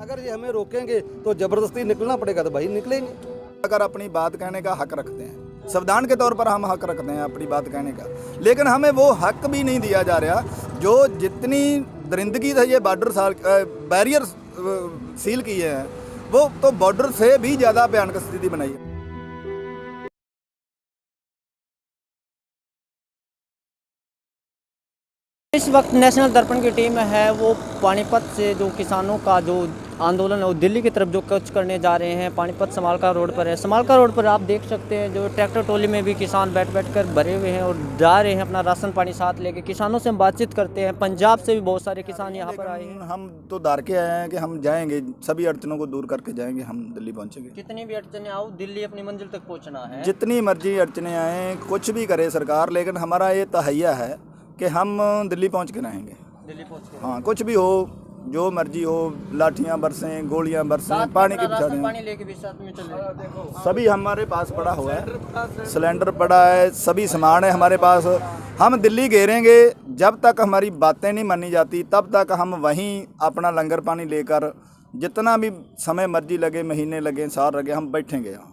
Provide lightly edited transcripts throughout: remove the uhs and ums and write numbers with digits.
अगर ये हमें रोकेंगे तो जबरदस्ती निकलना पड़ेगा, तो भाई निकलेंगे। अगर अपनी बात कहने का हक रखते हैं, संविधान के तौर पर हम हक रखते हैं अपनी बात कहने का, लेकिन हमें वो हक भी नहीं दिया जा रहा जो जितनी दरिंदगी से ये बैरियर सील किए हैं, वो तो बॉर्डर से भी ज़्यादा भयानक स्थिति बनाई है। इस वक्त नेशनल दर्पण की टीम है वो पानीपत से जो किसानों का जो आंदोलन है वो दिल्ली की तरफ जो कूच करने जा रहे हैं। पानीपत समालका रोड पर है। समालका रोड पर आप देख सकते हैं जो ट्रैक्टर ट्रॉली में भी किसान बैठ कर भरे हुए हैं और जा रहे हैं अपना राशन पानी साथ लेके। किसानों से हम बातचीत करते हैं। पंजाब से भी बहुत सारे किसान यहाँ पर आए हैं। हम तो दार के आए हैं कि हम जाएंगे, सभी अड़चनों को दूर करके जाएंगे, हम दिल्ली पहुँचेंगे। कितनी भी अड़चने आओ, दिल्ली अपनी मंजिल तक पहुँचना है। जितनी मर्जी अड़चने आए, कुछ भी करे सरकार, लेकिन हमारा ये तहैया है कि हम दिल्ली पहुंच के रहेंगे। दिल्ली पहुँच के हाँ, कुछ भी हो, जो मर्जी हो, लाठियां बरसें, गोलियां बरसें, पानी की राशन पानी लेके भी साथ में चले। सभी हमारे पास पड़ा हुआ है, सिलेंडर पड़ा है, सभी सामान है हमारे पास। हम दिल्ली घेरेंगे, जब तक हमारी बातें नहीं मानी जाती तब तक हम वहीं अपना लंगर पानी लेकर जितना भी समय मर्जी लगे, महीने लगे, साल लगे, हम बैठेंगे यहाँ।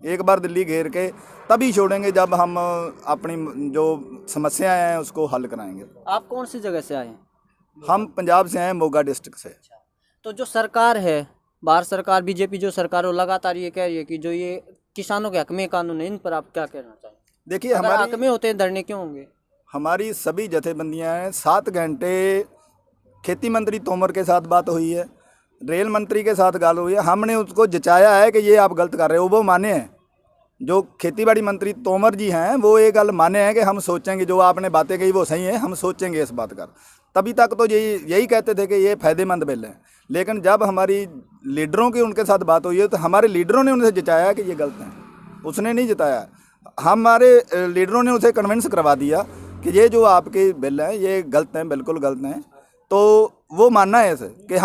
एक बार दिल्ली घेर के तभी छोड़ेंगे जब हम अपनी जो समस्याएं हैं उसको हल कराएंगे। आप कौन सी जगह से आए हैं? हम पंजाब से हैं, मोगा डिस्ट्रिक्ट से। तो जो सरकार है, भारत सरकार, बीजेपी जो सरकार, वो लगातार ये कह रही है कि जो ये किसानों के हक में कानून है, इन पर आप क्या कहना चाहेंगे? देखिए, अगर हक में होते हैं धरने क्यों होंगे? हमारी सभी जथेबंदियां हैं। 7 घंटे खेती मंत्री तोमर के साथ बात हुई है, रेल मंत्री के साथ गाल हुई है। हमने उसको जचाया है कि ये आप गलत कर रहे हो, वो माने हैं। जो खेतीबाड़ी मंत्री तोमर जी हैं वो ये गल माने हैं कि हम सोचेंगे, जो आपने बातें कही वो सही है, हम सोचेंगे इस बात का। तभी तक तो यही कहते थे कि ये फ़ायदेमंद बिल है, लेकिन जब हमारी लीडरों की उनके साथ बात हुई है तो हमारे लीडरों ने उनसे जताया कि ये गलत है। उसने नहीं जताया, हमारे लीडरों ने उसे कन्विंस करवा दिया कि ये जो आपके बिल हैं ये गलत हैं, बिल्कुल गलत हैं। तो वो मानना है इसे कि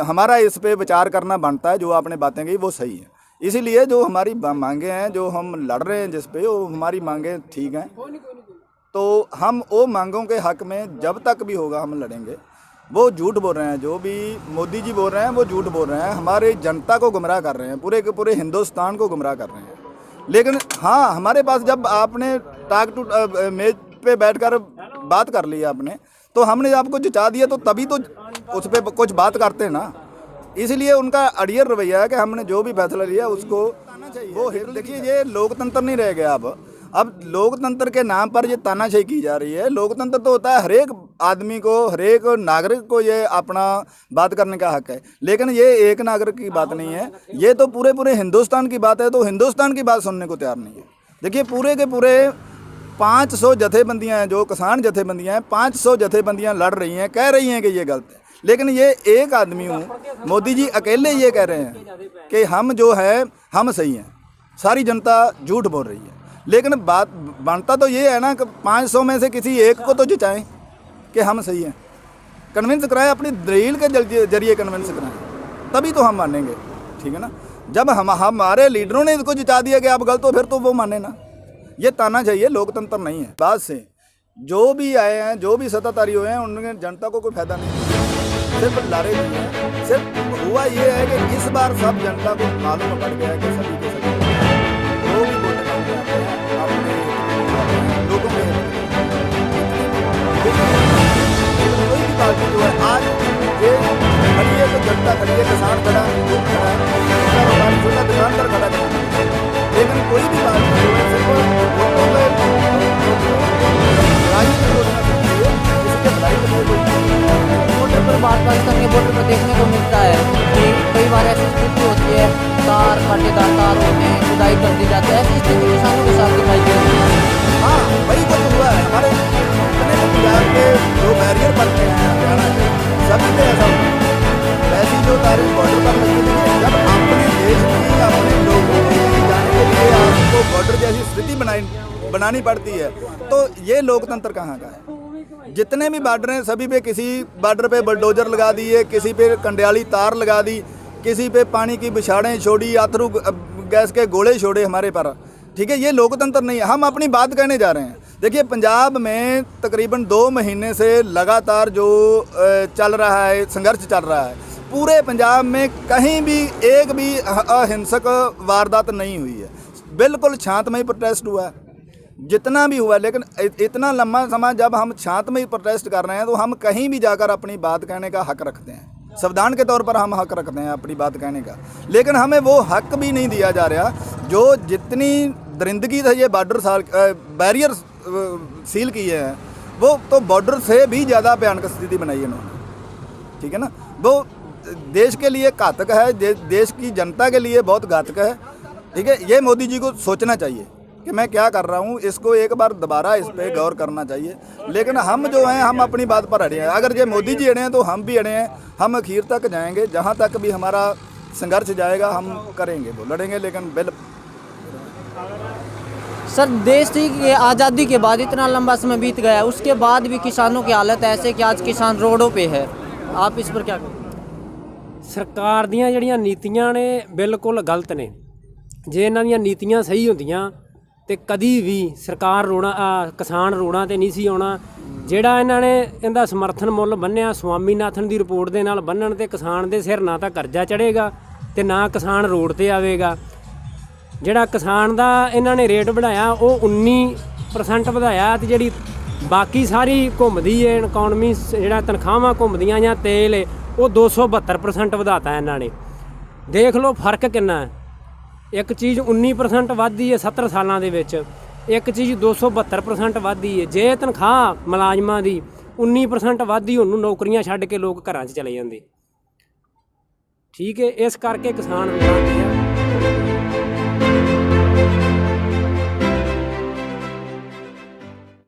हमारा इस पे विचार करना बनता है, जो आपने बातें कही वो सही है। इसीलिए जो हमारी मांगे हैं, जो हम लड़ रहे हैं जिस पे, वो हमारी मांगे ठीक हैं। तो हम वो मांगों के हक में जब तक भी होगा हम लड़ेंगे। वो झूठ बोल रहे हैं, जो भी मोदी जी बोल रहे हैं वो झूठ बोल रहे हैं, हमारी जनता को गुमराह कर रहे हैं, पूरे के पूरे हिंदुस्तान को गुमराह कर रहे हैं। लेकिन हाँ, हमारे पास जब आपने टाक टू मेज पे बैठकर बात कर ली आपने, तो हमने आपको जचा दिया, तो तभी तो उस पर कुछ बात करते ना। इसलिए उनका अड़ियल रवैया है कि हमने जो भी फैसला लिया उसको वो। देखिए, ये लोकतंत्र नहीं रह गया अब लोकतंत्र के नाम पर ये तानाशाही की जा रही है। लोकतंत्र तो होता है हर एक आदमी को, हर एक नागरिक को ये अपना बात करने का हक है, लेकिन ये एक नागरिक की बात नहीं है, ये तो पूरे पूरे हिंदुस्तान की बात है। तो हिंदुस्तान की बात सुनने को तैयार नहीं है। देखिए, पूरे के पूरे 500 जथेबंदियाँ हैं, जो किसान जथेबंदियाँ हैं, 500 जथेबंदियाँ लड़ रही हैं, कह रही हैं कि ये गलत है। लेकिन ये एक आदमी हूँ, मोदी जी अकेले ये कह रहे हैं कि हम जो है हम सही हैं, सारी जनता झूठ बोल रही है। लेकिन बात बनता तो ये है ना कि 500 में से किसी एक को तो जचाएं कि हम सही हैं, कन्विंस कराएं, अपनी दलील के जरिए कन्विंस कराएं, तभी तो हम मानेंगे। ठीक है ना? जब हमारे लीडरों ने इसको जचा दिया कि आप गलत हो, फिर तो वो माने ना। ये ताना चाहिए, लोकतंत्र नहीं है। बाद से जो भी आए हैं, जो भी सत्ताधारी हुए हैं, उनके जनता को कोई फायदा नहीं, सिर्फ लारे नहीं है। सिर्फ हुआ ये है कि इस बार सब जनता को मालूम पड़ गया है कि सभी के सभी जो भी बोलने वाले हैं अपने लोगों में, कोई भी पार्टी जो है आज ये खड़ी है तो जनता खड़ी है, किसान खड़ा है, छोटा दुकानदार खड़ा है, लेकिन कोई भी पार्टी जो है सिर्फ वोटों में लड़ाई में बोलना चाहिए, इसके लड़ाई में बॉर्डर पर पाकिस्तान के बॉर्डर पर देखने को मिलता है कि कई बार ऐसी स्थिति होती है, तार कांटेदार तार होते हैं, खुदाई कर दी जाती है, ऐसी स्थिति किसानों के साथ दिखाई दे रही है। हाँ, वही कुछ हुआ है हमारे पंजाब के जो बैरियर बनते हैं हरियाणा के, सभी में ऐसा हुआ। ऐसी जो तारीख बॉर्डर पर लगी हुई है, जब अपने देश की, अपने लोगों की जाने के लिए आपको बॉर्डर जैसी स्थिति बनानी पड़ती है, तो ये लोकतंत्र कहाँ का है? जितने भी बॉर्डर हैं सभी पे, किसी बॉर्डर पे बुलडोजर लगा दिए, किसी पे कंडियाली तार लगा दी, किसी पे पानी की बिछाड़ें छोड़ी, अथरू गैस के गोले छोड़े हमारे पर। ठीक है, ये लोकतंत्र नहीं है। हम अपनी बात कहने जा रहे हैं। देखिए, पंजाब में तकरीबन 2 महीने से लगातार जो चल रहा है, संघर्ष चल रहा है, पूरे पंजाब में कहीं भी एक भी अहिंसक वारदात नहीं हुई है, बिल्कुल शांतमय प्रोटेस्ट हुआ है जितना भी हुआ। लेकिन इतना लंबा समय जब हम शांतमय प्रोटेस्ट कर रहे हैं तो हम कहीं भी जाकर अपनी बात कहने का हक रखते हैं, संविधान के तौर पर हम हक रखते हैं अपनी बात कहने का, लेकिन हमें वो हक भी नहीं दिया जा रहा। जो जितनी दरिंदगी से ये बैरियर सील किए हैं, वो तो बॉर्डर से भी ज़्यादा भयानक स्थिति बनाई है उन्होंने, ठीक है ना। वो देश के लिए घातक है, देश की जनता के लिए बहुत घातक है, ठीक है। ये मोदी जी को सोचना चाहिए कि मैं क्या कर रहा हूँ, इसको एक बार दोबारा इस पर गौर करना चाहिए। लेकिन हम जो हैं हम अपनी बात पर अड़े हैं। अगर ये मोदी जी अड़े हैं तो हम भी अड़े हैं, हम आखिर तक जाएंगे, जहाँ तक भी हमारा संघर्ष जाएगा हम करेंगे, वो लड़ेंगे। लेकिन सर, देश की आज़ादी के बाद इतना लंबा समय बीत गया, उसके बाद भी किसानों की हालत ऐसे कि आज किसान रोडों पे है, आप इस पर क्या कहेंगे? ਸਰਕਾਰ ਦੀਆਂ ਜਿਹੜੀਆਂ ਨੀਤੀਆਂ ਨੇ ਬਿਲਕੁਲ ਗਲਤ ਨੇ। ਜੇ ਇਹਨਾਂ ਦੀਆਂ ਨੀਤੀਆਂ ਸਹੀ ਹੁੰਦੀਆਂ ਤੇ ਕਦੀ ਵੀ ਸਰਕਾਰ ਕਿਸਾਨ ਰੋੜਾਂ ਤੇ ਨਹੀਂ ਸੀ ਆਉਣਾ। ਜਿਹੜਾ ਇਹਨਾਂ ਨੇ ਇਹਦਾ ਸਮਰਥਨ ਮੁੱਲ ਬੰਨਿਆ ਸਵਾਮੀਨਾਥਨ ਦੀ ਰਿਪੋਰਟ ਦੇ ਨਾਲ ਬੰਨਣ ਤੇ ਕਿਸਾਨ ਦੇ ਸਿਰ ਨਾ ਤਾਂ ਕਰਜ਼ਾ ਚੜ੍ਹੇਗਾ ਤੇ ਨਾ ਕਿਸਾਨ ਰੋਡ ਤੇ ਆਵੇਗਾ। ਜਿਹੜਾ ਕਿਸਾਨ ਦਾ ਇਹਨਾਂ ਨੇ ਰੇਟ ਵਧਾਇਆ ਉਹ 19% ਵਧਾਇਆ ਤੇ ਜਿਹੜੀ ਬਾਕੀ ਸਾਰੀ ਘੁੰਮਦੀ ਹੈ ਇਕਨੋਮੀ, ਜਿਹੜਾ ਤਨਖਾਹਾਂ ਘੁੰਮਦੀਆਂ ਜਾਂ ਤੇਲ ਹੈ, ਉਹ 272% ਵਧਾਤਾ ਇਹਨਾਂ ਨੇ। ਦੇਖ ਲਓ ਫਰਕ ਕਿੰਨਾ ਹੈ। ਇੱਕ ਚੀਜ਼ 19% ਵੱਧਦੀ ਹੈ 70 ਸਾਲਾਂ ਦੇ ਵਿੱਚ, ਇੱਕ ਚੀਜ਼ 272% ਵੱਧਦੀ ਹੈ। ਜੇ ਤਨਖਾਹ ਮੁਲਾਜ਼ਮਾਂ ਦੀ 19% ਵੱਧਦੀ, ਉਹਨੂੰ ਨੌਕਰੀਆਂ ਛੱਡ ਕੇ ਲੋਕ ਘਰਾਂ 'ਚ ਚਲੇ ਜਾਂਦੇ, ਠੀਕ ਹੈ। ਇਸ ਕਰਕੇ ਕਿਸਾਨ ਰੋਡਾਂ 'ਤੇ ਆ।